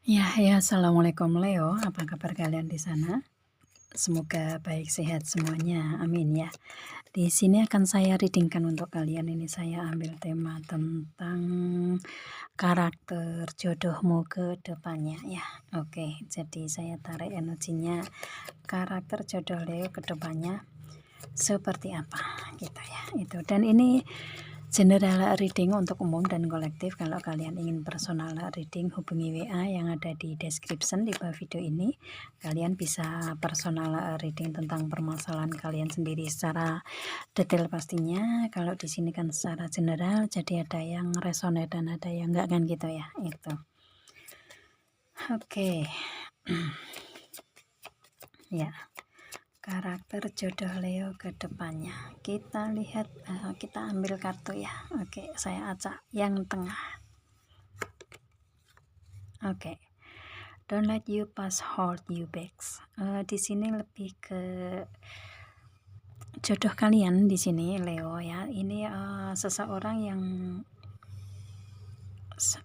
Assalamualaikum Leo, apa kabar kalian di sana? Semoga baik sehat semuanya, amin ya. Di sini akan saya readingkan untuk kalian ini saya ambil tema tentang karakter jodohmu ke depannya ya. Oke, jadi saya tarik energinya karakter jodoh Leo ke depannya seperti apa gitu ya. Itu dan ini general reading untuk umum dan kolektif. Kalau kalian ingin personal reading, hubungi WA yang ada di description di bawah video ini. Kalian bisa personal reading tentang permasalahan kalian sendiri secara detail pastinya. Kalau di sini kan secara general, jadi ada yang resonate dan ada yang enggak kan gitu ya. Itu. Oke. Ya. Karakter jodoh Leo ke depannya. Kita lihat, kita ambil kartu ya. Oke, saya acak yang tengah. Oke. Don't let you past hold you back. Di sini lebih ke jodoh kalian di sini Leo ya. Ini seseorang yang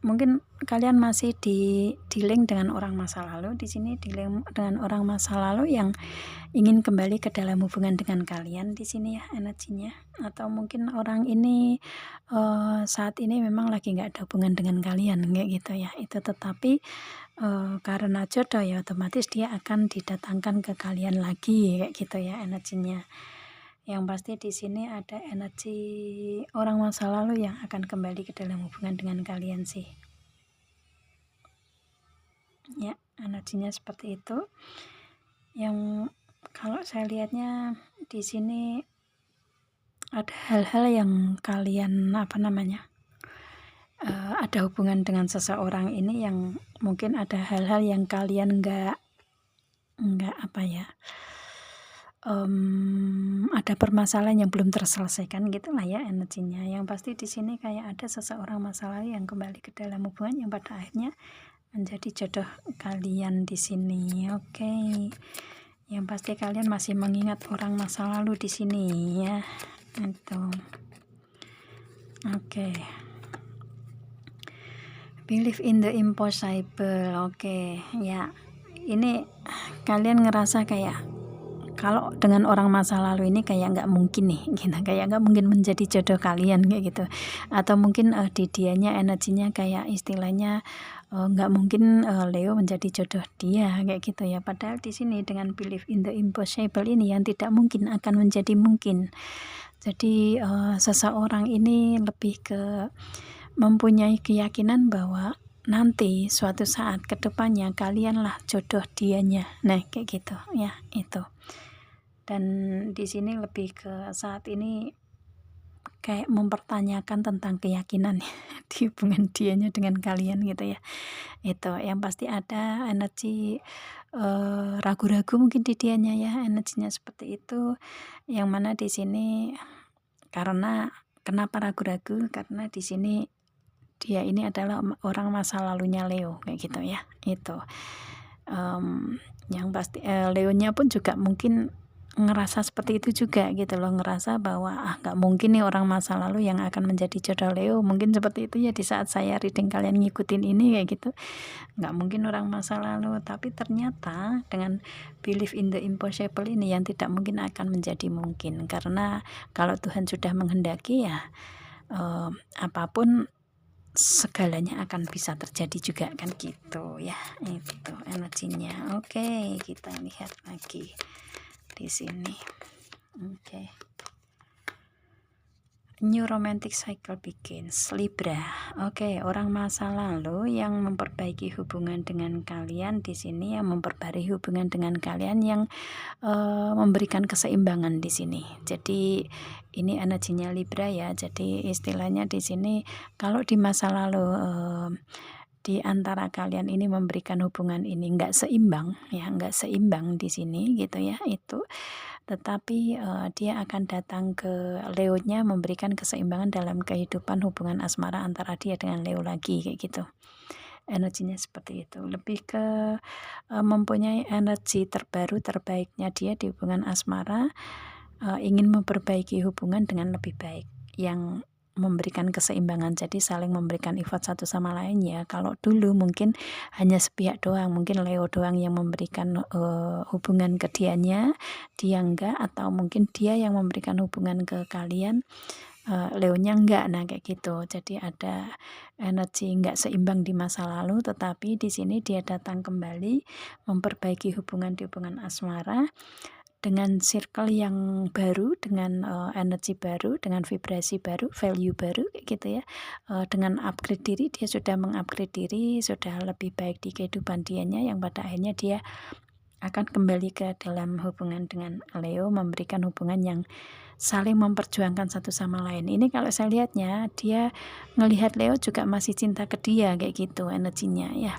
mungkin kalian masih di link dengan orang masa lalu. Di sini di link dengan orang masa lalu yang ingin kembali ke dalam hubungan dengan kalian di sini ya energinya. Atau mungkin orang ini saat ini memang lagi nggak ada hubungan dengan kalian kayak gitu ya. Itu tetapi karena jodoh ya otomatis dia akan didatangkan ke kalian lagi kayak gitu ya energinya. Yang pasti di sini ada energi orang masa lalu yang akan kembali ke dalam hubungan dengan kalian sih. Ya, energinya seperti itu. Yang kalau saya lihatnya di sini ada hal-hal yang kalian ada hubungan dengan seseorang ini yang mungkin ada hal-hal yang kalian nggak ada permasalahan yang belum terselesaikan gitulah ya energinya. Yang pasti di sini kayak ada seseorang masa lalu yang kembali ke dalam hubungan yang pada akhirnya menjadi jodoh kalian di sini. Oke. Yang pasti kalian masih mengingat orang masa lalu di sini ya. Itu. Oke. Believe in the impossible. Oke, ya. Ini kalian ngerasa kayak kalau dengan orang masa lalu ini kayak nggak mungkin nih gitu, kayak nggak mungkin menjadi jodoh kalian kayak gitu. Atau mungkin di dianya energinya kayak istilahnya nggak mungkin Leo menjadi jodoh dia kayak gitu ya. Padahal di sini dengan believe in the impossible ini yang tidak mungkin akan menjadi mungkin. Jadi seseorang ini lebih ke mempunyai keyakinan bahwa nanti suatu saat kedepannya kalianlah jodoh dianya. Nah kayak gitu ya itu. Dan di sini lebih ke saat ini kayak mempertanyakan tentang keyakinan di hubungan dianya dengan kalian gitu ya. Itu yang pasti ada energi ragu-ragu mungkin di dianya ya, energinya seperti itu. Yang mana di sini karena kenapa ragu-ragu? Karena di sini dia ini adalah orang masa lalunya Leo kayak gitu ya. Itu yang pasti Leonya pun juga mungkin ngerasa seperti itu juga gitu loh, ngerasa bahwa nggak mungkin nih orang masa lalu yang akan menjadi jodoh Leo, mungkin seperti itu ya di saat saya reading kalian ngikutin ini kayak gitu, nggak mungkin orang masa lalu, tapi ternyata dengan believe in the impossible ini yang tidak mungkin akan menjadi mungkin, karena kalau Tuhan sudah menghendaki ya apapun segalanya akan bisa terjadi juga kan gitu ya. Itu energinya. Oke, kita lihat lagi di sini. Oke. New romantic cycle begins. Libra. Oke, orang masa lalu yang memperbaiki hubungan dengan kalian di sini, yang memperbarui hubungan dengan kalian, yang memberikan keseimbangan di sini. Jadi ini energinya Libra ya. Jadi istilahnya di sini kalau di masa lalu di antara kalian ini memberikan hubungan ini nggak seimbang ya, nggak seimbang di sini gitu ya, itu tetapi dia akan datang ke Leonya memberikan keseimbangan dalam kehidupan hubungan asmara antara dia dengan Leo lagi kayak gitu. Energinya seperti itu, lebih ke mempunyai energi terbaru terbaiknya dia di hubungan asmara, ingin memperbaiki hubungan dengan lebih baik, yang memberikan keseimbangan, jadi saling memberikan effort satu sama lain ya. Kalau dulu mungkin hanya sepihak doang, mungkin Leo doang yang memberikan hubungan ke dianya, dia enggak, atau mungkin dia yang memberikan hubungan ke kalian, Leonya enggak. Nah kayak gitu, jadi ada energi enggak seimbang di masa lalu, tetapi di sini dia datang kembali memperbaiki hubungan di hubungan asmara dengan circle yang baru, dengan energi baru, dengan vibrasi baru, value baru kayak gitu ya. Dengan upgrade diri, dia sudah mengupgrade diri, sudah lebih baik di kehidupan dianya, yang pada akhirnya dia akan kembali ke dalam hubungan dengan Leo, memberikan hubungan yang saling memperjuangkan satu sama lain. Ini kalau saya lihatnya, dia ngelihat Leo juga masih cinta ke dia kayak gitu energinya ya.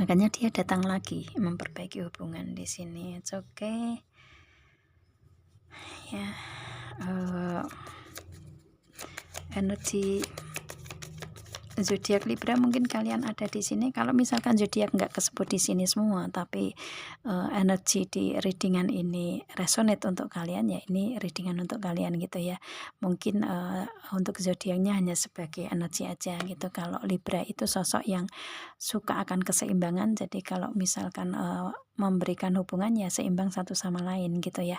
Makanya dia datang lagi memperbaiki hubungan di sini. It's okay. Ya, energi zodiak Libra mungkin kalian ada di sini. Kalau misalkan zodiak nggak kesebut di sini semua, tapi energi di readingan ini resonate untuk kalian, ya ini readingan untuk kalian gitu ya. Mungkin untuk zodiaknya hanya sebagai energi aja gitu. Kalau Libra itu sosok yang suka akan keseimbangan, jadi kalau misalkan memberikan hubungan ya seimbang satu sama lain gitu ya.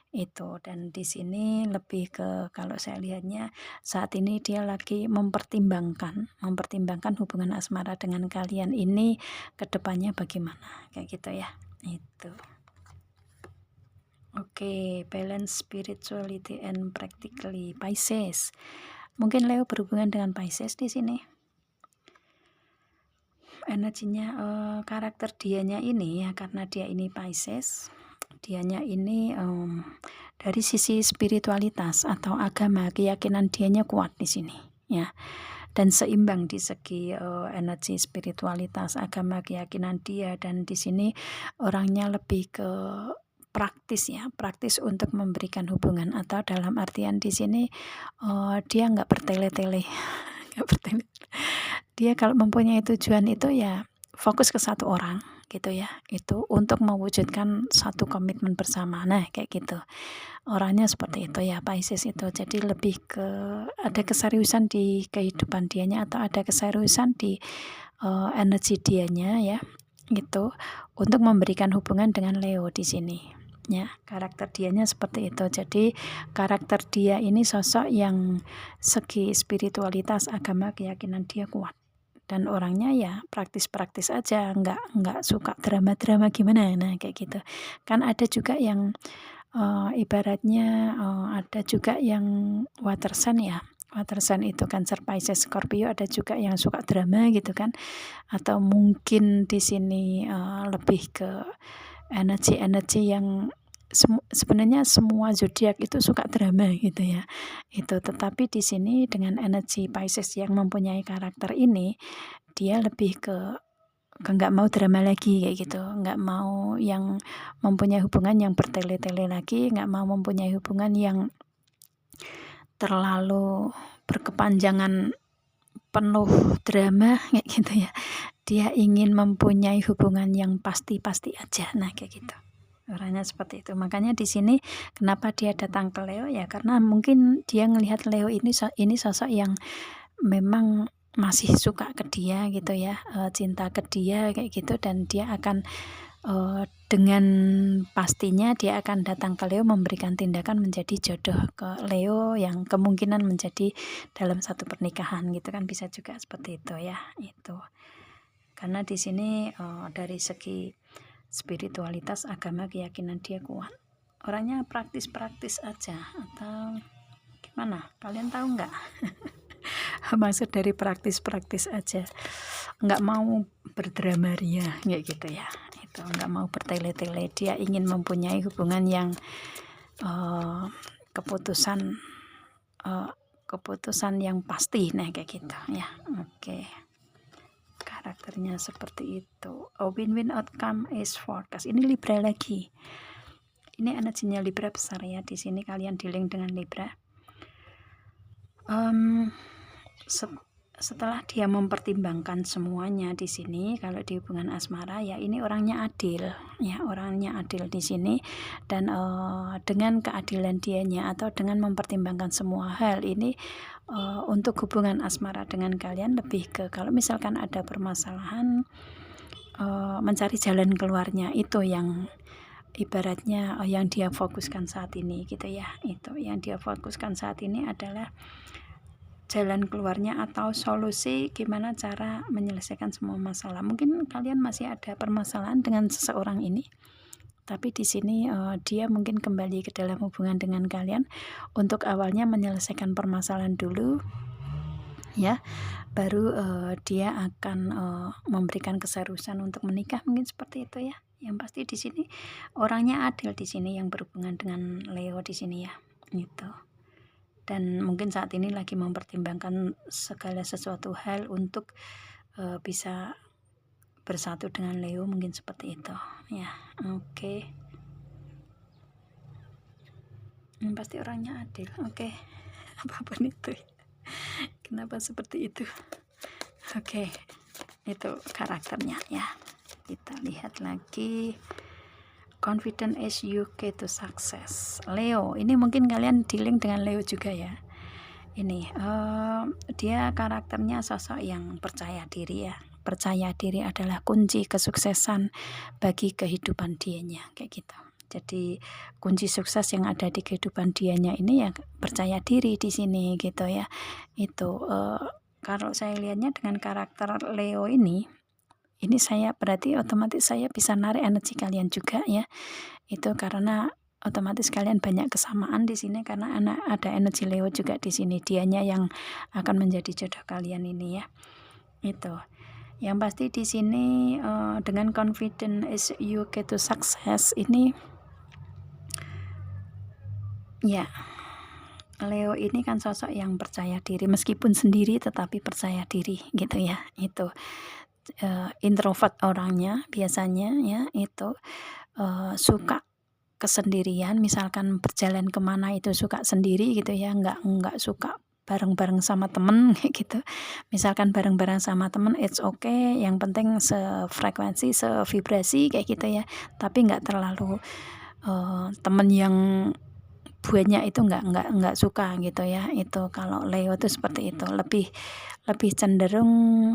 Itu, dan di sini lebih ke, kalau saya lihatnya saat ini dia lagi mempertimbangkan hubungan asmara dengan kalian ini ke depannya bagaimana kayak gitu ya. Itu oke, balance spirituality and practically. Pisces, mungkin Leo berhubungan dengan Pisces di sini. Energinya karakter dianya ini ya, karena dia ini Pisces, dianya ini dari sisi spiritualitas atau agama, keyakinan dianya kuat di sini ya, dan seimbang di segi energi spiritualitas, agama, keyakinan dia. Dan di sini orangnya lebih ke praktis ya, praktis untuk memberikan hubungan, atau dalam artian di sini dia nggak bertele-tele nggak bertele. Dia kalau mempunyai tujuan itu ya fokus ke satu orang gitu ya, itu untuk mewujudkan satu komitmen bersama. Nah kayak gitu, orangnya seperti itu ya Pisces itu. Jadi lebih ke ada keseriusan di kehidupan dianya, atau ada keseriusan di energi dianya ya, gitu, untuk memberikan hubungan dengan Leo di sini ya. Karakter dianya seperti itu. Jadi karakter dia ini sosok yang segi spiritualitas, agama, keyakinan dia kuat, dan orangnya ya praktis-praktis aja, nggak suka drama-drama gimana. Nah kayak gitu kan. Ada juga yang ibaratnya ada juga yang water sign ya, water sign itu Cancer, Pisces, Scorpio, ada juga yang suka drama gitu kan. Atau mungkin di sini lebih ke energi-energi yang sebenarnya semua zodiak itu suka drama gitu ya. Itu, tetapi di sini dengan energi Pisces yang mempunyai karakter ini, dia lebih ke nggak mau drama lagi kayak gitu, nggak mau yang mempunyai hubungan yang bertele-tele lagi, nggak mau mempunyai hubungan yang terlalu berkepanjangan penuh drama kayak gitu ya. Dia ingin mempunyai hubungan yang pasti-pasti aja. Nah kayak gitu, orangnya seperti itu. Makanya di sini kenapa dia datang ke Leo ya, karena mungkin dia ngelihat Leo ini sosok yang memang masih suka ke dia gitu ya, cinta ke dia kayak gitu. Dan dia akan dengan pastinya dia akan datang ke Leo, memberikan tindakan menjadi jodoh ke Leo, yang kemungkinan menjadi dalam satu pernikahan gitu kan, bisa juga seperti itu ya. Itu karena di sini dari segi spiritualitas, agama, keyakinan dia kuat. Orangnya praktis-praktis aja, atau gimana, kalian tahu nggak? Maksud dari praktis-praktis aja, nggak mau berdrama ria kayak gitu ya. Itu nggak mau bertele-tele, dia ingin mempunyai hubungan yang keputusan yang pasti. Nah kayak gitu ya. Oke, karakternya seperti itu. Win-win outcome is forecast. Ini Libra lagi, ini energinya Libra besar ya. Di sini kalian dealing dengan Libra. setelah dia mempertimbangkan semuanya di sini, kalau di hubungan asmara ya ini orangnya adil, ya orangnya adil di sini, dan dengan keadilan dianya atau dengan mempertimbangkan semua hal ini, untuk hubungan asmara dengan kalian lebih ke kalau misalkan ada permasalahan, mencari jalan keluarnya, itu yang ibaratnya yang dia fokuskan saat ini gitu ya. Itu yang dia fokuskan saat ini adalah jalan keluarnya atau solusi gimana cara menyelesaikan semua masalah. Mungkin kalian masih ada permasalahan dengan seseorang ini, tapi di sini dia mungkin kembali ke dalam hubungan dengan kalian untuk awalnya menyelesaikan permasalahan dulu, ya, baru dia akan memberikan keseriusan untuk menikah, mungkin seperti itu ya. Yang pasti di sini orangnya adil di sini yang berhubungan dengan Leo di sini ya, gitu. Dan mungkin saat ini lagi mempertimbangkan segala sesuatu hal untuk bisa bersatu dengan Leo, mungkin seperti itu ya. Oke. Yang pasti orangnya adil. Oke. Apapun itu. Kenapa seperti itu? Oke. Itu karakternya ya. Kita lihat lagi. Confident as you key to success. Leo, ini mungkin kalian dealing dengan Leo juga ya. Ini dia karakternya sosok yang percaya diri ya. Percaya diri adalah kunci kesuksesan bagi kehidupan dianya, kayak gitu. Jadi kunci sukses yang ada di kehidupan dianya ini ya percaya diri di sini gitu ya. Itu kalau saya lihatnya dengan karakter Leo ini saya berarti otomatis saya bisa narik energi kalian juga ya. Itu karena otomatis kalian banyak kesamaan di sini karena ada energi Leo juga di sini. Dianya yang akan menjadi jodoh kalian ini ya. Itu. Yang pasti di sini dengan confident is you get to success ini ya. Leo ini kan sosok yang percaya diri, meskipun sendiri tetapi percaya diri gitu ya. Itu introvert orangnya biasanya ya, itu suka kesendirian, misalkan berjalan kemana itu suka sendiri gitu ya, nggak suka bareng-bareng sama temen kayak gitu. Misalkan bareng-bareng sama temen it's okay, yang penting sefrekuensi, sevibrasi kayak gitu ya, tapi nggak terlalu temen yang banyak itu nggak suka gitu ya. Itu kalau Leo itu seperti itu, lebih cenderung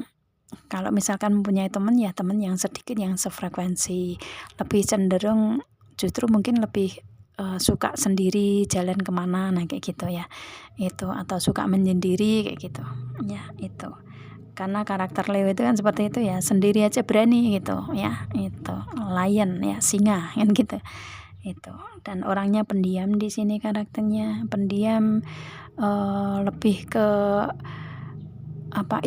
kalau misalkan mempunyai teman ya teman yang sedikit yang sefrekuensi, lebih cenderung justru mungkin lebih suka sendiri jalan kemana, nah kayak gitu ya. Itu atau suka menyendiri kayak gitu ya. Itu karena karakter Leo itu kan seperti itu ya, sendiri aja berani gitu ya. Itu lion ya, singa kan gitu. Itu dan orangnya pendiam di sini, karakternya pendiam, lebih ke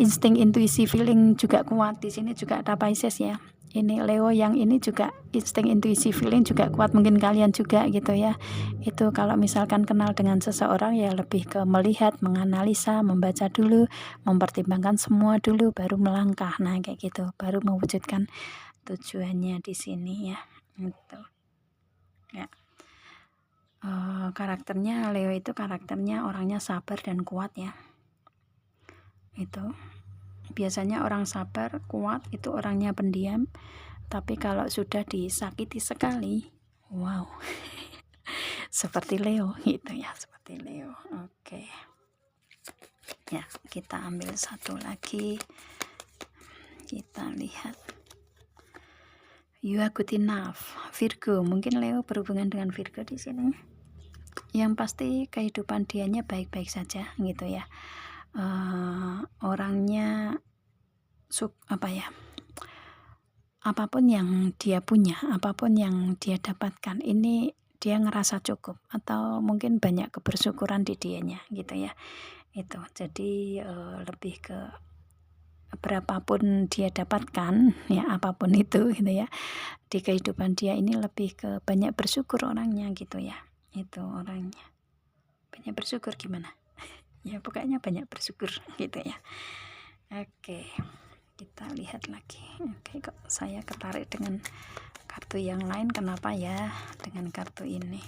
insting, intuisi, feeling juga kuat di sini. Juga ada Pisces ya. Ini Leo yang ini juga insting, intuisi, feeling juga kuat, mungkin kalian juga gitu ya. Itu kalau misalkan kenal dengan seseorang ya lebih ke melihat, menganalisa, membaca dulu, mempertimbangkan semua dulu baru melangkah. Nah kayak gitu, baru mewujudkan tujuannya di sini ya. Itu ya. Karakternya Leo itu karakternya orangnya sabar dan kuat ya. Itu biasanya orang sabar kuat itu orangnya pendiam, tapi kalau sudah disakiti sekali wow seperti Leo gitu ya, seperti Leo. Oke ya, kita ambil satu lagi, kita lihat you are good enough. Virgo, mungkin Leo berhubungan dengan Virgo di sini. Yang pasti kehidupan dianya baik-baik saja gitu ya. Orangnya apapun yang dia punya, apapun yang dia dapatkan ini dia ngerasa cukup atau mungkin banyak kebersyukuran di dianya gitu ya. Itu jadi lebih ke berapapun dia dapatkan ya, apapun itu gitu ya, di kehidupan dia ini lebih ke banyak bersyukur orangnya gitu ya. Itu orangnya banyak bersyukur gimana ya, pokoknya banyak bersyukur gitu ya. Oke, kita lihat lagi. Oke, kok saya ketarik dengan kartu yang lain, kenapa ya dengan kartu ini.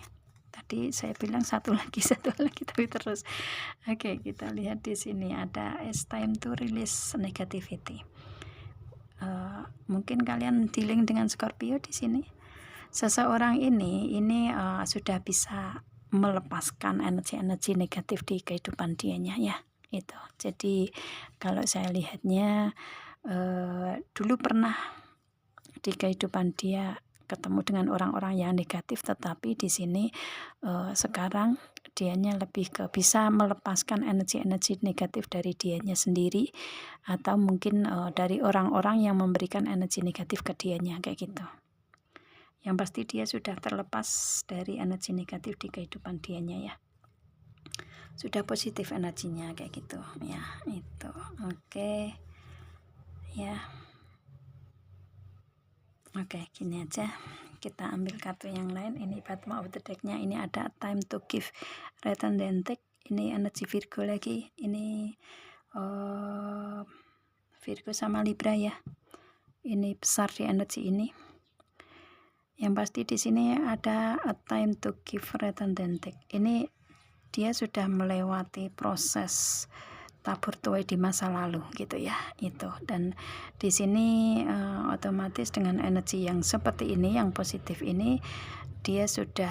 Kita tadi saya bilang satu lagi tapi terus. Oke, kita lihat di sini ada it's time to release negativity. Mungkin kalian dealing dengan Scorpio di sini. Seseorang ini sudah bisa melepaskan energi-energi negatif di kehidupan dianya ya. Itu. Jadi kalau saya lihatnya dulu pernah di kehidupan dia ketemu dengan orang-orang yang negatif, tetapi di sini sekarang dianya lebih ke bisa melepaskan energi-energi negatif dari dianya sendiri, atau mungkin dari orang-orang yang memberikan energi negatif ke dianya, kayak gitu. Yang pasti dia sudah terlepas dari energi negatif di kehidupan dianya ya, sudah positif energinya kayak gitu ya. Itu oke ya. Oke, gini aja, kita ambil kartu yang lain. Ini bottom of the deck-nya ini ada time to give return then take. Ini energi Virgo lagi, ini Virgo sama Libra ya, ini besar di energi ini. Yang pasti di sini ada a time to give return then take. Ini dia sudah melewati proses tabur tuai di masa lalu gitu ya, itu. Dan di sini otomatis dengan energi yang seperti ini, yang positif ini, dia sudah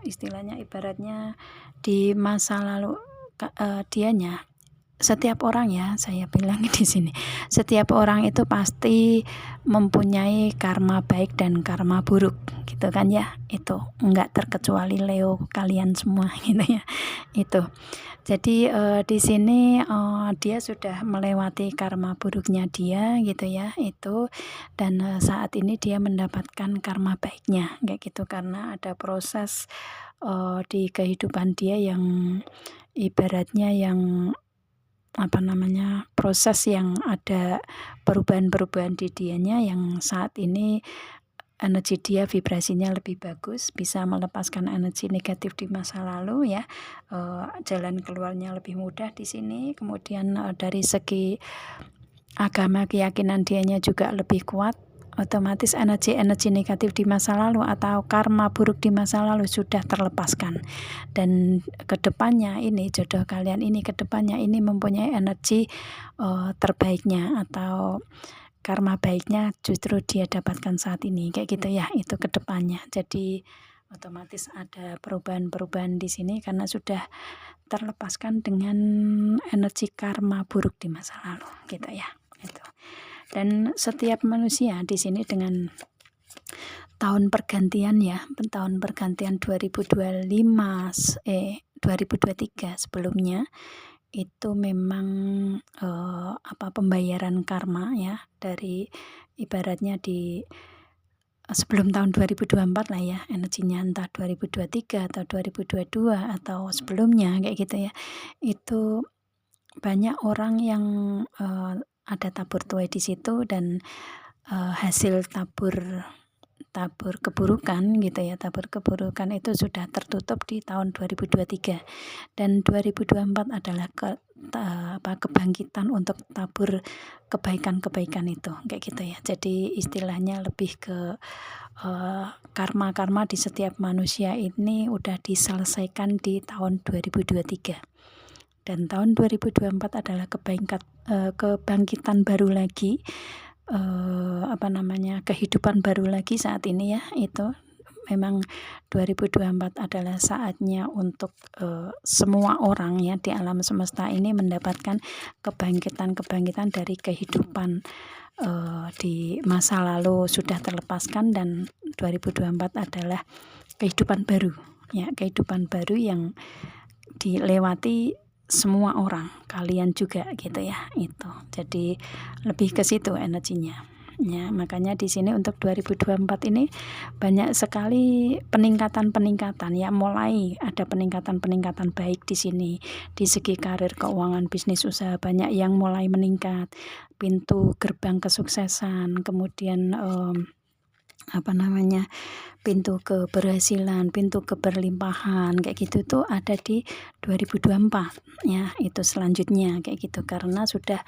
istilahnya ibaratnya di masa lalu dianya, setiap orang ya, saya bilang di sini setiap orang itu pasti mempunyai karma baik dan karma buruk gitu kan ya. Itu enggak terkecuali Leo kalian semua gitu ya. Itu jadi di sini dia sudah melewati karma buruknya dia gitu ya, itu. Dan saat ini dia mendapatkan karma baiknya kayak gitu, karena ada proses di kehidupan dia yang ibaratnya yang proses yang ada perubahan-perubahan di dianya, yang saat ini energi dia vibrasinya lebih bagus, bisa melepaskan energi negatif di masa lalu ya. Jalan keluarnya lebih mudah di sini. Kemudian dari segi agama, keyakinan dianya juga lebih kuat. Otomatis energi-energi negatif di masa lalu atau karma buruk di masa lalu sudah terlepaskan. Dan kedepannya ini jodoh kalian ini kedepannya ini mempunyai energi terbaiknya atau karma baiknya justru dia dapatkan saat ini kayak gitu ya, itu kedepannya. Jadi otomatis ada perubahan-perubahan di sini karena sudah terlepaskan dengan energi karma buruk di masa lalu gitu ya, itu. Dan setiap manusia di sini dengan tahun pergantian ya, tahun pergantian 2023 sebelumnya itu memang pembayaran karma ya, dari ibaratnya di sebelum tahun 2024 lah ya, energinya entah 2023 atau 2022 atau sebelumnya kayak gitu ya. Itu banyak orang yang ada tabur tuai di situ, dan hasil tabur keburukan gitu ya, tabur keburukan itu sudah tertutup di tahun 2023, dan 2024 adalah kebangkitan untuk tabur kebaikan-kebaikan itu kayak gitu ya. Jadi istilahnya lebih ke karma-karma di setiap manusia ini udah diselesaikan di tahun 2023. Dan tahun 2024 adalah kebangkitan baru lagi, kehidupan baru lagi saat ini ya. Itu memang 2024 adalah saatnya untuk semua orang ya di alam semesta ini mendapatkan kebangkitan dari kehidupan di masa lalu sudah terlepaskan, dan 2024 adalah kehidupan baru ya, kehidupan baru yang dilewati semua orang, kalian juga gitu ya, itu. Jadi lebih ke situ energinya ya. Makanya di sini untuk 2024 ini banyak sekali peningkatan ya, mulai ada peningkatan baik di sini. Di segi karir, keuangan, bisnis, usaha banyak yang mulai meningkat, pintu gerbang kesuksesan, kemudian apa namanya, pintu keberhasilan, pintu keberlimpahan kayak gitu tuh ada di 2024 ya, itu selanjutnya kayak gitu, karena sudah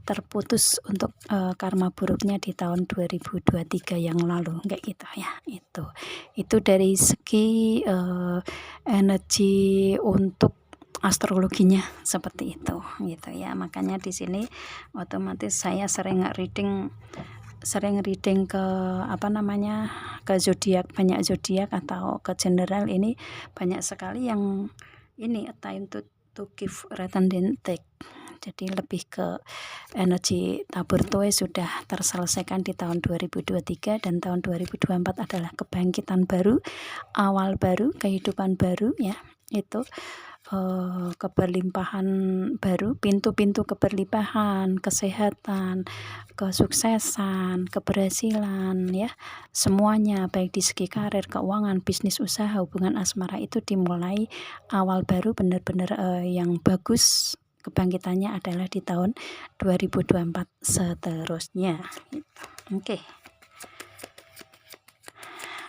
terputus untuk karma buruknya di tahun 2023 yang lalu kayak gitu ya. Itu dari segi energi untuk astrologinya seperti itu gitu ya. Makanya di sini otomatis saya sering reading ke apa namanya, ke zodiak, banyak zodiak atau ke general ini banyak sekali yang ini a time to give return then take. Jadi lebih ke energi tabur tuai sudah terselesaikan di tahun 2023 dan tahun 2024 adalah kebangkitan baru, awal baru, kehidupan baru ya. Itu keberlimpahan baru, pintu-pintu keberlimpahan, kesehatan, kesuksesan, keberhasilan ya, semuanya baik di segi karir, keuangan, bisnis, usaha, hubungan asmara itu dimulai awal baru benar-benar yang bagus. Kebangkitannya adalah di tahun 2024 seterusnya gitu.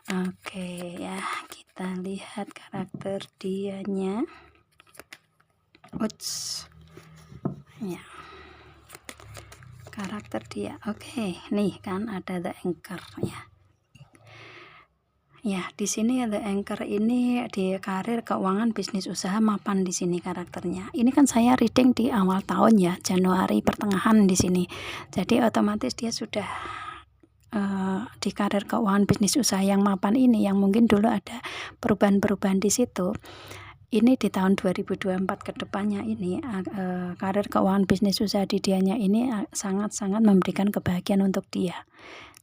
Oke ya, kita lihat karakter dianya. Ya, karakter dia. Oke, nih kan ada the anchor ya. Ya, di sini ada anchor ini di karir, keuangan, bisnis, usaha mapan di sini karakternya. Ini kan saya reading di awal tahun ya, Januari pertengahan di sini. Jadi otomatis dia sudah di karir, keuangan, bisnis, usaha yang mapan ini, yang mungkin dulu ada perubahan-perubahan di situ. Ini di tahun 2024 ke depannya ini karir, keuangan, bisnis, usaha di dianya ini sangat-sangat memberikan kebahagiaan untuk dia.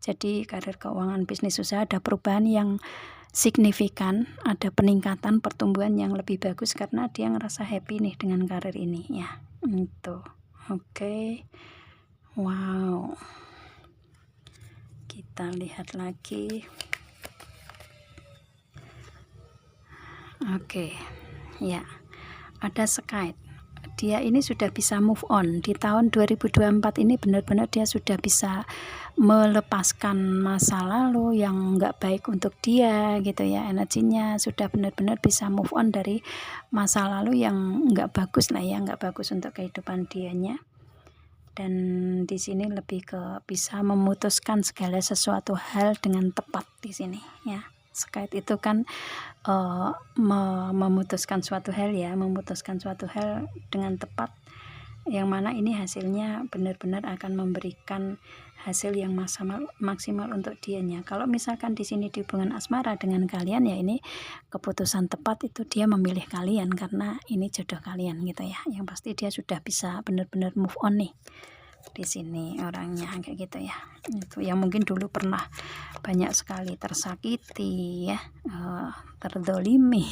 Jadi karir, keuangan, bisnis, usaha ada perubahan yang signifikan, ada peningkatan, pertumbuhan yang lebih bagus karena dia ngerasa happy nih dengan karir ini ya. Itu. Oke. Wow. Kita lihat lagi. Oke. Ya, ada Sky. Dia ini sudah bisa move on di tahun 2024 ini, benar-benar dia sudah bisa melepaskan masa lalu yang nggak baik untuk dia gitu ya. Energinya sudah benar-benar bisa move on dari masa lalu yang nggak bagus lah ya, nggak bagus untuk kehidupan dianya. Dan di sini lebih ke bisa memutuskan segala sesuatu hal dengan tepat di sini ya. Sky itu kan memutuskan suatu hal ya, memutuskan suatu hal dengan tepat, yang mana ini hasilnya benar-benar akan memberikan hasil yang maksimal untuk dianya. Kalau misalkan di sini di hubungan asmara dengan kalian ya, ini keputusan tepat itu dia memilih kalian karena ini jodoh kalian gitu ya. Yang pasti dia sudah bisa benar-benar move on nih di sini orangnya kayak gitu ya. Itu yang mungkin dulu pernah banyak sekali tersakiti ya, terdolimi,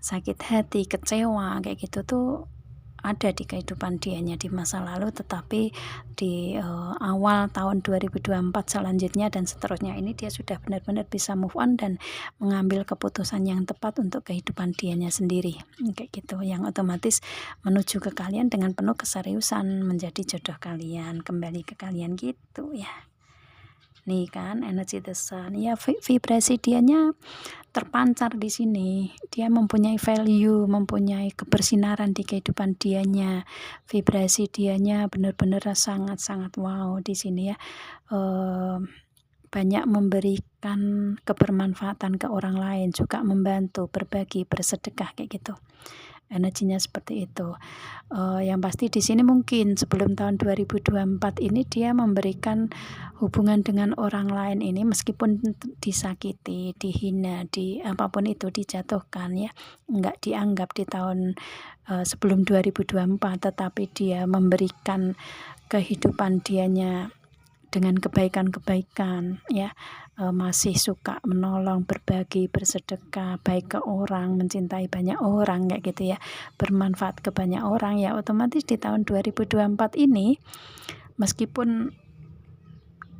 sakit hati, kecewa kayak gitu tuh ada di kehidupan dianya di masa lalu, tetapi di awal tahun 2024 selanjutnya dan seterusnya ini dia sudah benar-benar bisa move on dan mengambil keputusan yang tepat untuk kehidupan dianya sendiri kayak gitu, yang otomatis menuju ke kalian dengan penuh keseriusan, menjadi jodoh kalian, kembali ke kalian gitu ya. Nih kan energi the sun ya, vibrasi dianya terpancar di sini. Dia mempunyai value, mempunyai kebersinaran di kehidupan dianya. Vibrasi dianya benar-benar sangat-sangat wow di sini ya. Banyak memberikan kebermanfaatan ke orang lain, juga membantu, berbagi, bersedekah kayak gitu. Energinya seperti itu. Yang pasti di sini mungkin sebelum tahun 2024 ini dia memberikan hubungan dengan orang lain ini, meskipun disakiti, dihina, di apapun itu, dijatuhkan ya, nggak dianggap di tahun sebelum 2024, tetapi dia memberikan kehidupan dianya dengan kebaikan-kebaikan ya, masih suka menolong, berbagi, bersedekah, baik ke orang, mencintai banyak orang kayak gitu ya, bermanfaat ke banyak orang ya. Otomatis di tahun 2024 ini meskipun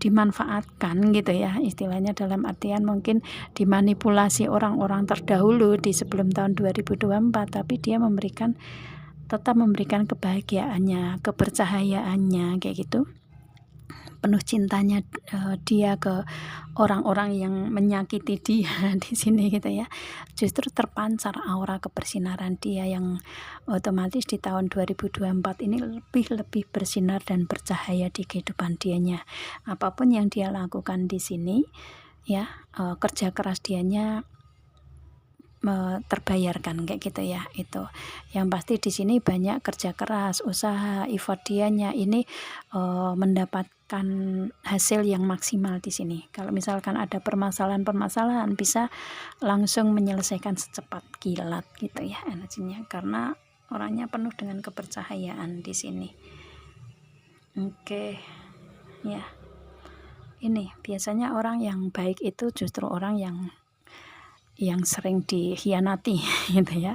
dimanfaatkan gitu ya, istilahnya dalam artian mungkin dimanipulasi orang-orang terdahulu di sebelum tahun 2024, tapi dia tetap memberikan kebahagiaannya, kebercahayaannya kayak gitu. penuh cintanya dia ke orang-orang yang menyakiti dia di sini gitu ya. Justru terpancar aura kebersinaran dia yang otomatis di tahun 2024 ini lebih bersinar dan bercahaya di kehidupan dianya. Apapun yang dia lakukan di sini ya, kerja keras dianya terbayarkan kayak gitu ya. Itu yang pasti di sini banyak kerja keras, usaha, effort dianya ini mendapatkan hasil yang maksimal di sini. Kalau misalkan ada permasalahan-permasalahan bisa langsung menyelesaikan secepat kilat gitu ya energinya, karena orangnya penuh dengan kepercayaan di sini. Oke ya, ini biasanya orang yang baik itu justru orang yang sering dikhianati gitu ya,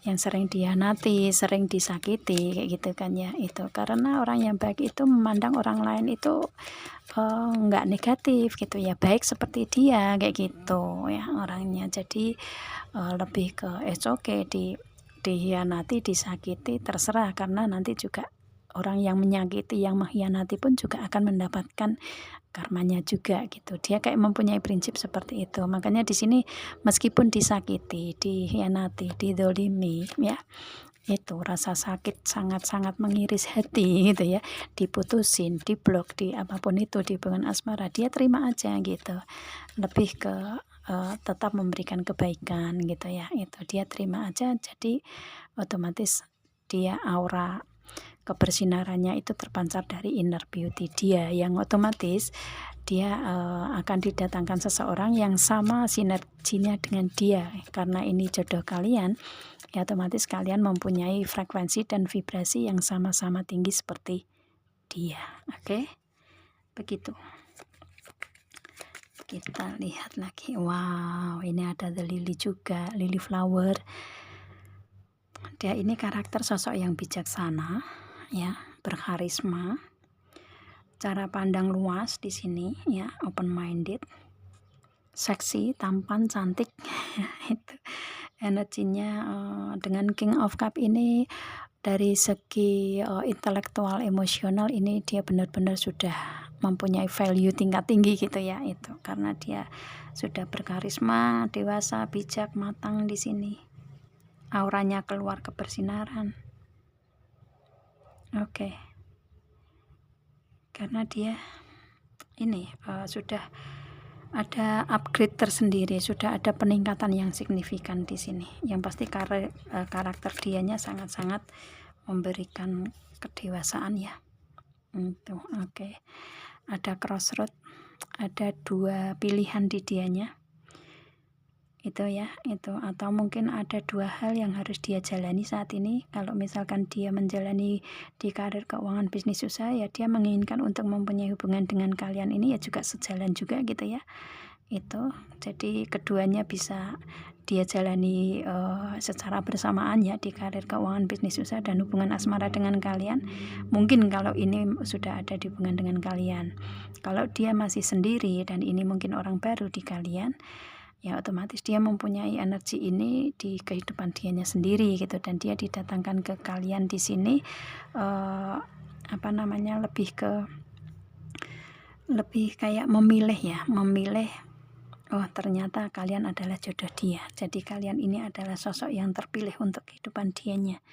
yang sering dikhianati, sering disakiti kayak gitu kan ya. Itu karena orang yang baik itu memandang orang lain itu nggak negatif gitu ya, baik seperti dia kayak gitu ya orangnya. Jadi lebih ke okay, dikhianati, disakiti terserah, karena nanti juga orang yang menyakiti, yang mengkhianati pun juga akan mendapatkan karmanya juga gitu. Dia kayak mempunyai prinsip seperti itu. Makanya di sini meskipun disakiti, dikhianati, didolimi ya, itu rasa sakit sangat-sangat mengiris hati gitu ya, diputusin, diblok, di apapun itu di hubungan asmara, dia terima aja gitu. Lebih ke tetap memberikan kebaikan gitu ya, itu dia terima aja. Jadi otomatis dia aura kebersinarannya itu terpancar dari inner beauty dia, yang otomatis dia akan didatangkan seseorang yang sama sinerginya dengan dia. Karena ini jodoh kalian ya, otomatis kalian mempunyai frekuensi dan vibrasi yang sama-sama tinggi seperti dia. Oke, begitu. Kita lihat lagi. Wow, ini ada the lily juga, lily flower. Dia ini karakter sosok yang bijaksana ya, berkarisma, cara pandang luas di sini ya, open minded, seksi, tampan, cantik itu energinya. Dengan King of Cup ini dari segi intelektual, emosional, ini dia benar-benar sudah mempunyai value tingkat tinggi gitu ya, itu karena dia sudah berkarisma, dewasa, bijak, matang di sini. Auranya keluar kebersinaran. Oke. Karena dia ini sudah ada upgrade tersendiri, sudah ada peningkatan yang signifikan di sini. Yang pasti karakter dianya sangat-sangat memberikan kedewasaan ya. Itu oke. Ada crossroad, ada dua pilihan di dianya. Itu ya, itu atau mungkin ada dua hal yang harus dia jalani saat ini. Kalau misalkan dia menjalani di karir, keuangan, bisnis, usaha ya, dia menginginkan untuk mempunyai hubungan dengan kalian ini ya juga sejalan juga gitu ya. Itu jadi keduanya bisa dia jalani secara bersamaan ya, di karir, keuangan, bisnis, usaha, dan hubungan asmara dengan kalian. Mungkin kalau ini sudah ada di hubungan dengan kalian. Kalau dia masih sendiri dan ini mungkin orang baru di kalian ya, otomatis dia mempunyai energi ini di kehidupan dianya sendiri gitu, dan dia didatangkan ke kalian di sini lebih kayak memilih ya, oh ternyata kalian adalah jodoh dia, jadi kalian ini adalah sosok yang terpilih untuk kehidupan dianya.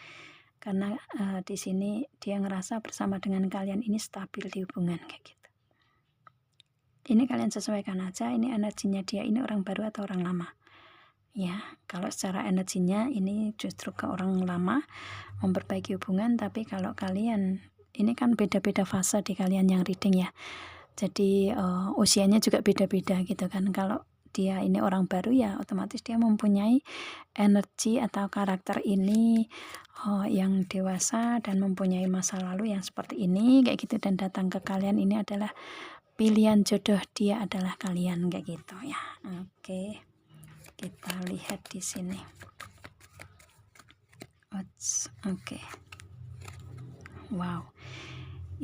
Karena di sini dia ngerasa bersama dengan kalian ini stabil di hubungan kayak gitu. Ini kalian sesuaikan aja, ini energinya dia ini orang baru atau orang lama ya. Kalau secara energinya ini justru ke orang lama, memperbaiki hubungan. Tapi kalau kalian ini kan beda-beda fase di kalian yang reading ya, jadi usianya juga beda-beda gitu kan. Kalau dia ini orang baru ya, otomatis dia mempunyai energi atau karakter ini yang dewasa dan mempunyai masa lalu yang seperti ini kayak gitu, dan datang ke kalian ini adalah pilihan jodoh dia adalah kalian kayak gitu ya. Oke, kita lihat di sini. Oke. Wow,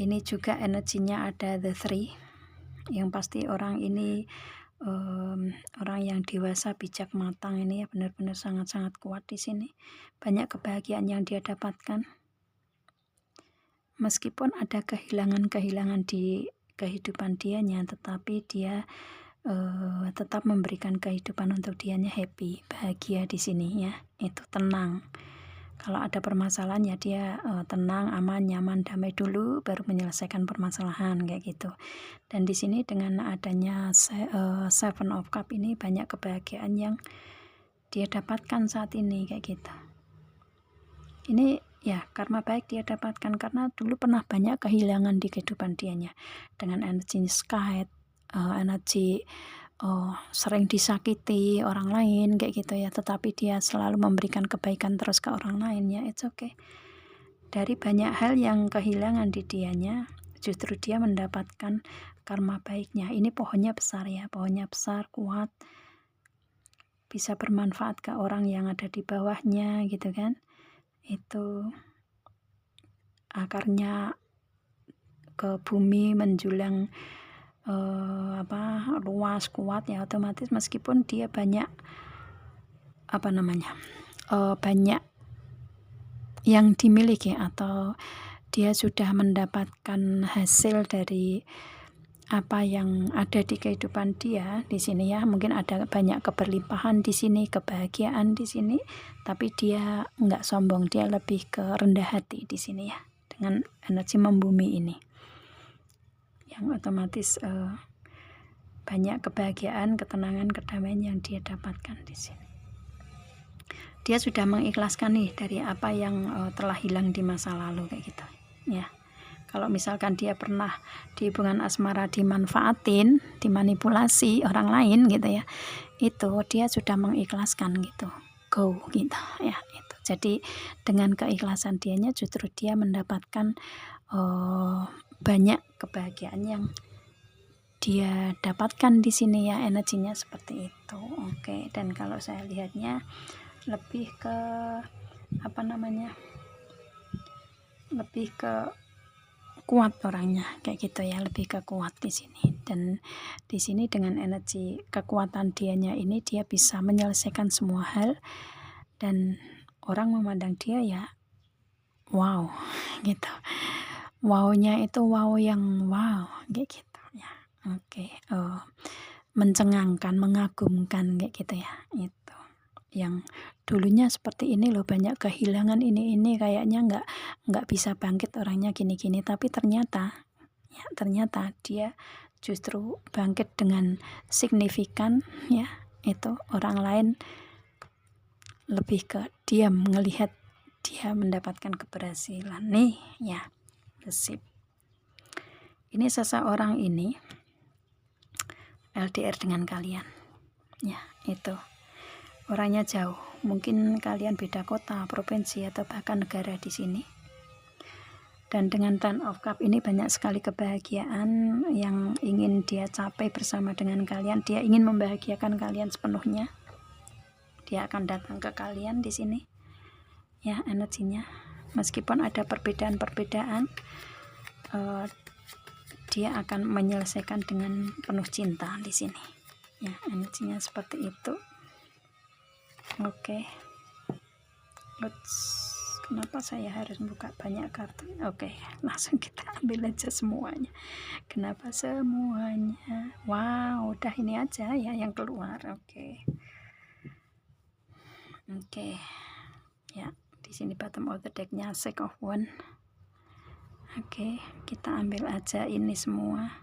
ini juga energinya ada the three. Yang pasti orang ini orang yang dewasa, bijak, matang ini ya, benar-benar sangat-sangat kuat di sini. Banyak kebahagiaan yang dia dapatkan. Meskipun ada kehilangan di kehidupan dianya, tetapi dia tetap memberikan kehidupan untuk dianya happy, bahagia di sini ya, itu tenang. Kalau ada permasalahan ya dia tenang, aman, nyaman, damai dulu, baru menyelesaikan permasalahan kayak gitu. Dan di sini dengan adanya Seven of Cup ini banyak kebahagiaan yang dia dapatkan saat ini kayak gitu. Ini ya karma baik dia dapatkan karena dulu pernah banyak kehilangan di kehidupan dianya dengan energi sky, energi sering disakiti orang lain kayak gitu ya, tetapi dia selalu memberikan kebaikan terus ke orang lain ya, it's okay. Dari banyak hal yang kehilangan di dianya, justru dia mendapatkan karma baiknya. Ini pohonnya besar ya, pohonnya besar, kuat, bisa bermanfaat ke orang yang ada di bawahnya gitu kan. Itu akarnya ke bumi menjulang luas, kuat ya, otomatis meskipun dia banyak banyak yang dimiliki atau dia sudah mendapatkan hasil dari apa yang ada di kehidupan dia di sini ya, mungkin ada banyak keberlimpahan di sini, kebahagiaan di sini, tapi dia nggak sombong, dia lebih ke rendah hati di sini ya, dengan energi membumi ini, yang otomatis banyak kebahagiaan, ketenangan, kedamaian yang dia dapatkan di sini. Dia sudah mengikhlaskan nih dari apa yang telah hilang di masa lalu kayak gitu ya. Kalau misalkan dia pernah di hubungan asmara dimanfaatin, dimanipulasi orang lain gitu ya, itu dia sudah mengikhlaskan gitu, go gitu ya itu. Jadi dengan keikhlasan dianya justru dia mendapatkan banyak kebahagiaan yang dia dapatkan di sini ya, energinya seperti itu. Oke, dan kalau saya lihatnya lebih ke lebih ke kuat orangnya kayak gitu ya, lebih ke kuat di sini. Dan di sini dengan energi kekuatan dianya ini dia bisa menyelesaikan semua hal dan orang memandang dia ya wow gitu. Wow-nya itu wow yang wow kayak gitu ya. Oke, mencengangkan, mengagumkan kayak gitu ya. Itu yang dulunya seperti ini loh, banyak kehilangan ini kayaknya nggak bisa bangkit orangnya gini-gini, tapi ternyata dia justru bangkit dengan signifikan ya. Itu orang lain lebih ke diam melihat dia mendapatkan keberhasilan nih ya. Sip. Ini seseorang ini LDR dengan kalian ya, itu orangnya jauh, mungkin kalian beda kota, provinsi, atau bahkan negara di sini. Dan dengan Ten of Cup ini banyak sekali kebahagiaan yang ingin dia capai bersama dengan kalian. Dia ingin membahagiakan kalian sepenuhnya. Dia akan datang ke kalian di sini ya, energinya. Meskipun ada perbedaan-perbedaan, dia akan menyelesaikan dengan penuh cinta di sini ya, energinya seperti itu. Oke. Kenapa saya harus buka banyak kartu? Oke, langsung kita ambil aja semuanya. Kenapa semuanya? Wow, udah ini aja ya yang keluar. Oke. Ya, di sini bottom of the decknya Six of Wands. Oke, kita ambil aja ini semua.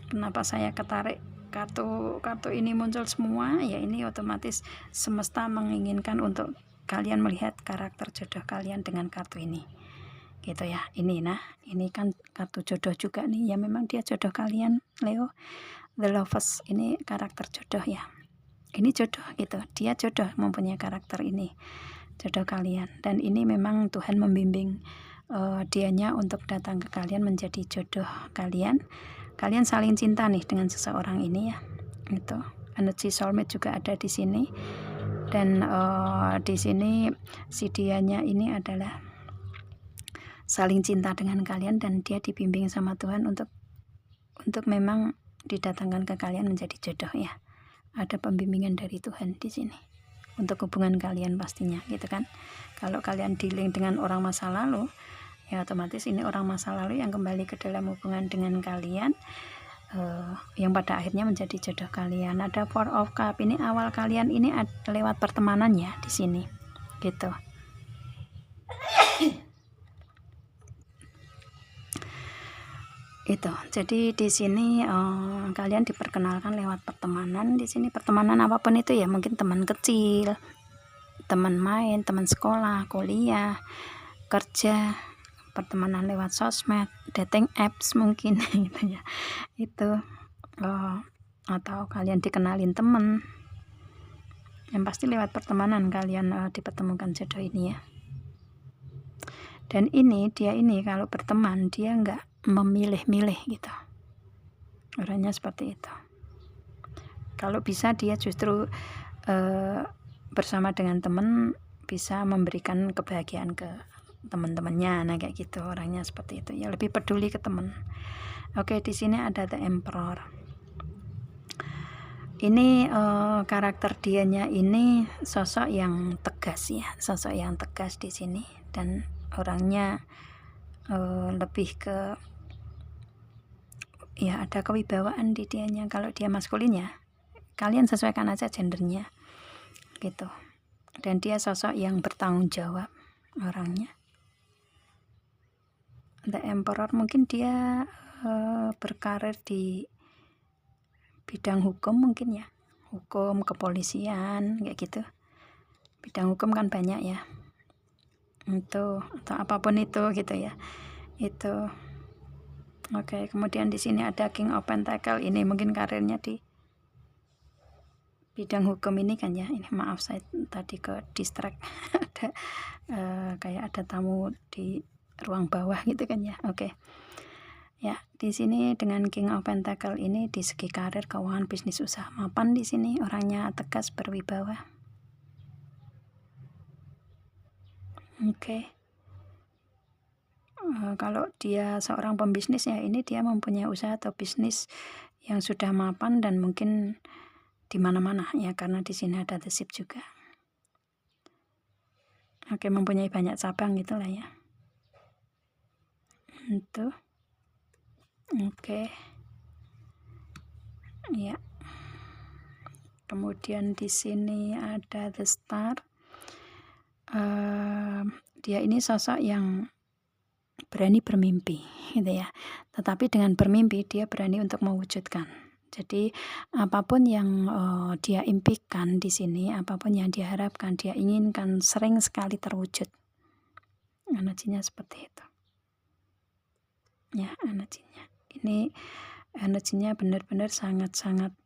Kenapa saya ketarik kartu ini muncul semua? Ya ini otomatis semesta menginginkan untuk kalian melihat karakter jodoh kalian dengan kartu ini. Gitu ya. Ini kan kartu jodoh juga nih. Ya memang dia jodoh kalian, Leo. The Lovers ini karakter jodoh ya. Ini jodoh gitu. Dia jodoh mempunyai karakter ini. Jodoh kalian. Dan ini memang Tuhan membimbing dianya untuk datang ke kalian menjadi jodoh kalian. Kalian saling cinta nih dengan seseorang ini ya. Itu energi soulmate juga ada di sini. Dan di sini si dianya ini adalah saling cinta dengan kalian dan dia dibimbing sama Tuhan untuk memang didatangkan ke kalian menjadi jodoh ya. Ada pembimbingan dari Tuhan di sini untuk hubungan kalian pastinya gitu kan. Kalau kalian dealing dengan orang masa lalu ya otomatis ini orang masa lalu yang kembali ke dalam hubungan dengan kalian, yang pada akhirnya menjadi jodoh kalian. Ada Four of Cup, ini awal kalian ini lewat pertemanan ya di sini gitu. Itu jadi di sini kalian diperkenalkan lewat pertemanan. Di sini pertemanan apapun itu ya, mungkin teman kecil, teman main, teman sekolah, kuliah, kerja, pertemanan lewat sosmed, dating apps mungkin gitu ya. Itu atau kalian dikenalin temen, yang pasti lewat pertemanan kalian dipertemukan jodoh ini ya. Dan dia ini kalau berteman dia nggak memilih-milih gitu, orangnya seperti itu. Kalau bisa dia justru bersama dengan teman bisa memberikan kebahagiaan ke teman-temannya, nah kayak gitu, orangnya seperti itu ya, lebih peduli ke teman. Oke, di sini ada The Emperor. Ini karakter dianya ini sosok yang tegas ya, sosok yang tegas di sini, dan orangnya lebih ke ya ada kewibawaan di dianya. Kalau dia maskulin ya kalian sesuaikan aja gendernya gitu, dan dia sosok yang bertanggung jawab orangnya. The Emperor mungkin dia berkarir di bidang hukum mungkin ya, hukum, kepolisian kayak gitu. Bidang hukum kan banyak ya, itu atau apapun itu gitu ya, itu. Oke, kemudian di sini ada King of Pentacle, ini mungkin karirnya di bidang hukum ini kan ya. Ini maaf saya tadi ke distract ada kayak ada tamu di ruang bawah gitu kan ya. Oke. Ya, di sini dengan King of Pentacle ini di segi karir, keuangan, bisnis, usaha mapan, di sini orangnya tegas, berwibawa. Oke. Kalau dia seorang pembisnis ya, ini dia mempunyai usaha atau bisnis yang sudah mapan dan mungkin di mana-mana ya, karena di sini ada The Ship juga. Oke, mempunyai banyak cabang gitulah ya. Itu. Oke. Ya. Kemudian di sini ada The Star. Dia ini sosok yang berani bermimpi gitu ya, tetapi dengan bermimpi dia berani untuk mewujudkan. Jadi apapun yang dia impikan di sini, apapun yang dia harapkan, dia inginkan, sering sekali terwujud. Energinya seperti itu ya, energinya ini, energinya benar-benar sangat-sangat.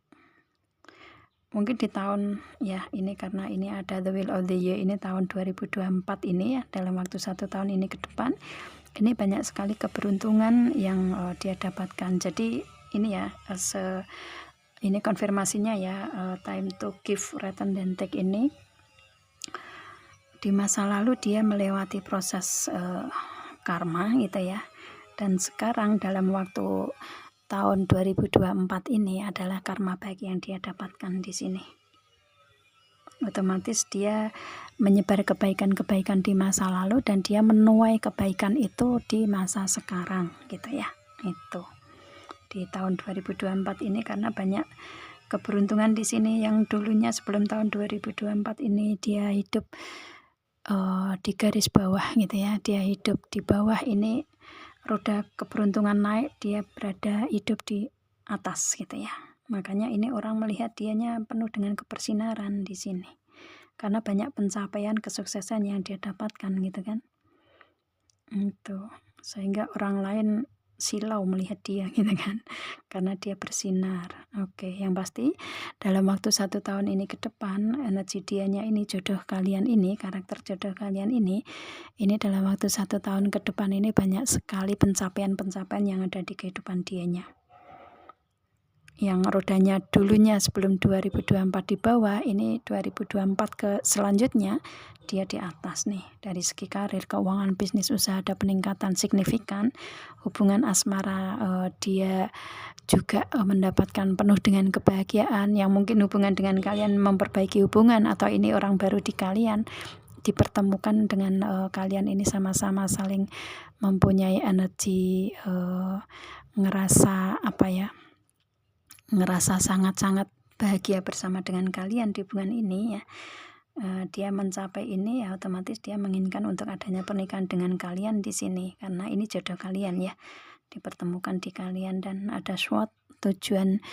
Mungkin di tahun ya ini, karena ini ada The Wheel of the Year, ini tahun 2024 ini ya, dalam waktu 1 tahun ini ke depan, ini banyak sekali keberuntungan yang dia dapatkan. Jadi ini ya, ini konfirmasinya ya, time to give, return, dan take ini. Di masa lalu dia melewati proses karma gitu ya, dan sekarang dalam waktu tahun 2024 ini adalah karma baik yang dia dapatkan di sini. Otomatis dia menyebar kebaikan-kebaikan di masa lalu dan dia menuai kebaikan itu di masa sekarang gitu ya. Itu di tahun 2024 ini, karena banyak keberuntungan di sini. Yang dulunya sebelum tahun 2024 ini dia hidup di garis bawah gitu ya, dia hidup di bawah, ini roda keberuntungan naik, dia berada hidup di atas gitu ya. Makanya ini orang melihat dianya penuh dengan kebersinaran di sini, karena banyak pencapaian kesuksesan yang dia dapatkan gitu kan. Itu sehingga orang lain silau melihat dia gitu kan, karena dia bersinar. Oke, yang pasti dalam waktu 1 tahun ini ke depan, energi dianya ini, jodoh kalian ini, karakter jodoh kalian ini dalam waktu 1 tahun ke depan ini banyak sekali pencapaian-pencapaian yang ada di kehidupan dianya. Yang rodanya dulunya sebelum 2024 di bawah, ini 2024 ke selanjutnya dia di atas nih. Dari segi karir, keuangan, bisnis, usaha ada peningkatan signifikan. Hubungan asmara dia juga mendapatkan penuh dengan kebahagiaan, yang mungkin hubungan dengan kalian memperbaiki hubungan, atau ini orang baru di kalian. dipertemukan dengan kalian ini sama-sama saling mempunyai energi, ngerasa ngerasa sangat-sangat bahagia bersama dengan kalian di hubungan ini ya. Dia mencapai ini ya otomatis dia menginginkan untuk adanya pernikahan dengan kalian di sini, karena ini jodoh kalian ya, dipertemukan di kalian dan ada suatu tujuan,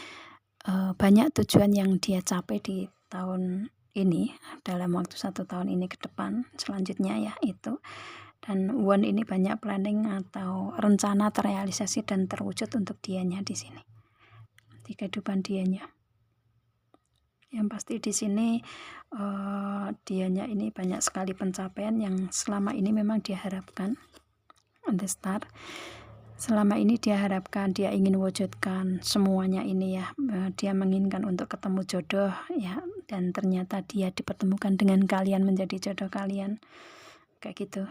banyak tujuan yang dia capai di tahun ini, dalam waktu 1 tahun ini ke depan selanjutnya ya itu. Dan one ini banyak planning atau rencana terrealisasi dan terwujud untuk dianya di sini, di kehidupan dianya. Yang pasti di sini dianya ini banyak sekali pencapaian yang selama ini memang diharapkan on the start. Selama ini dia harapkan, dia ingin wujudkan semuanya ini ya. Dia menginginkan untuk ketemu jodoh ya, dan ternyata dia dipertemukan dengan kalian, menjadi jodoh kalian kayak gitu.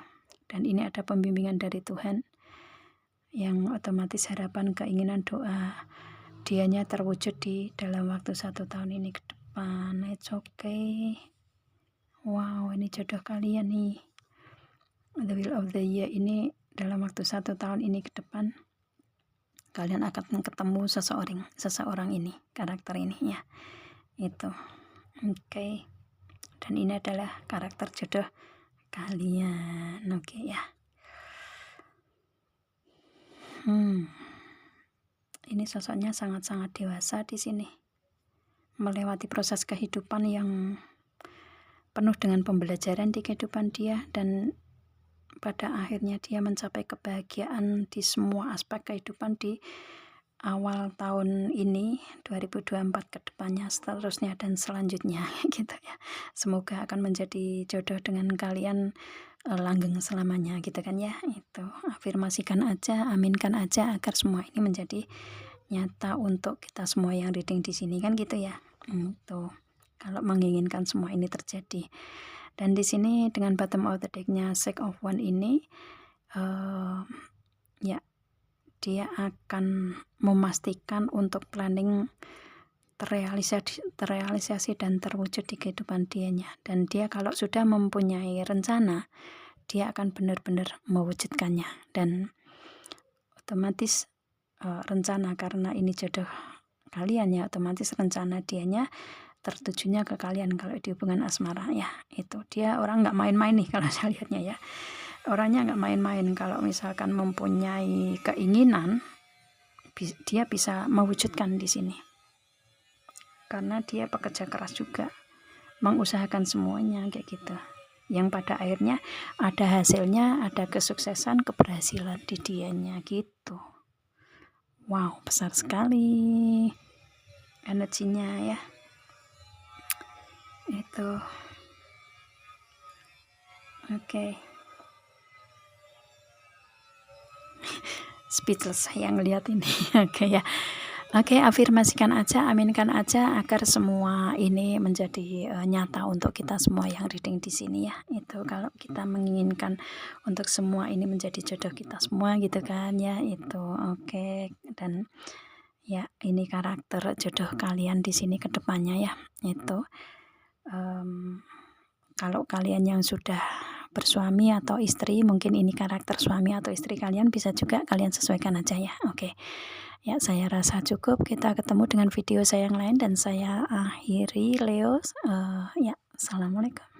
Dan ini ada pembimbingan dari Tuhan yang otomatis harapan, keinginan, doa dianya terwujud di dalam waktu 1 tahun ini ke depan. It's okay. Wow, ini jodoh kalian nih. The Wheel of the Year ini dalam waktu 1 tahun ini ke depan kalian akan ketemu seseorang ini, karakter ini ya. Itu. Oke. Dan ini adalah karakter jodoh kalian. Oke ya. Ini sosoknya sangat-sangat dewasa di sini. Melewati proses kehidupan yang penuh dengan pembelajaran di kehidupan dia, dan pada akhirnya dia mencapai kebahagiaan di semua aspek kehidupan di awal tahun ini 2024 ke depannya, seterusnya dan selanjutnya gitu ya. Semoga akan menjadi jodoh dengan kalian langgeng selamanya gitu kan ya. Itu afirmasikan aja, aminkan aja agar semua ini menjadi nyata untuk kita semua yang reading di sini kan gitu ya. Tuh, kalau menginginkan semua ini terjadi. Dan di sini dengan bottom of the deck-nya Six of Wands ini ya, dia akan memastikan untuk planning terrealisasi dan terwujud di kehidupan dianya. Dan dia kalau sudah mempunyai rencana, dia akan benar-benar mewujudkannya. Dan otomatis rencana, karena ini jodoh kalian ya, otomatis rencana dianya tertujunya ke kalian kalau di hubungan asmara ya. Itu dia orang nggak main-main nih kalau saya lihatnya ya. Orangnya nggak main-main. Kalau misalkan mempunyai keinginan, dia bisa mewujudkan di sini. Karena dia pekerja keras juga, mengusahakan semuanya kayak gitu. Yang pada akhirnya ada hasilnya, ada kesuksesan, keberhasilan di dianya gitu. Wow, besar sekali energinya ya. Itu. Oke. Speechless yang lihat ini. Oke ya. Oke, afirmasikan aja, aminkan aja agar semua ini menjadi nyata untuk kita semua yang reading di sini ya. Itu kalau kita menginginkan untuk semua ini menjadi jodoh kita semua gitu kan ya. Itu oke. Dan ya, ini karakter jodoh kalian di sini ke depannya ya. Itu kalau kalian yang sudah bersuami atau istri, mungkin ini karakter suami atau istri kalian, bisa juga kalian sesuaikan aja ya. Oke. Ya, saya rasa cukup. Kita ketemu dengan video saya yang lain dan saya akhiri Leo. Ya, assalamualaikum.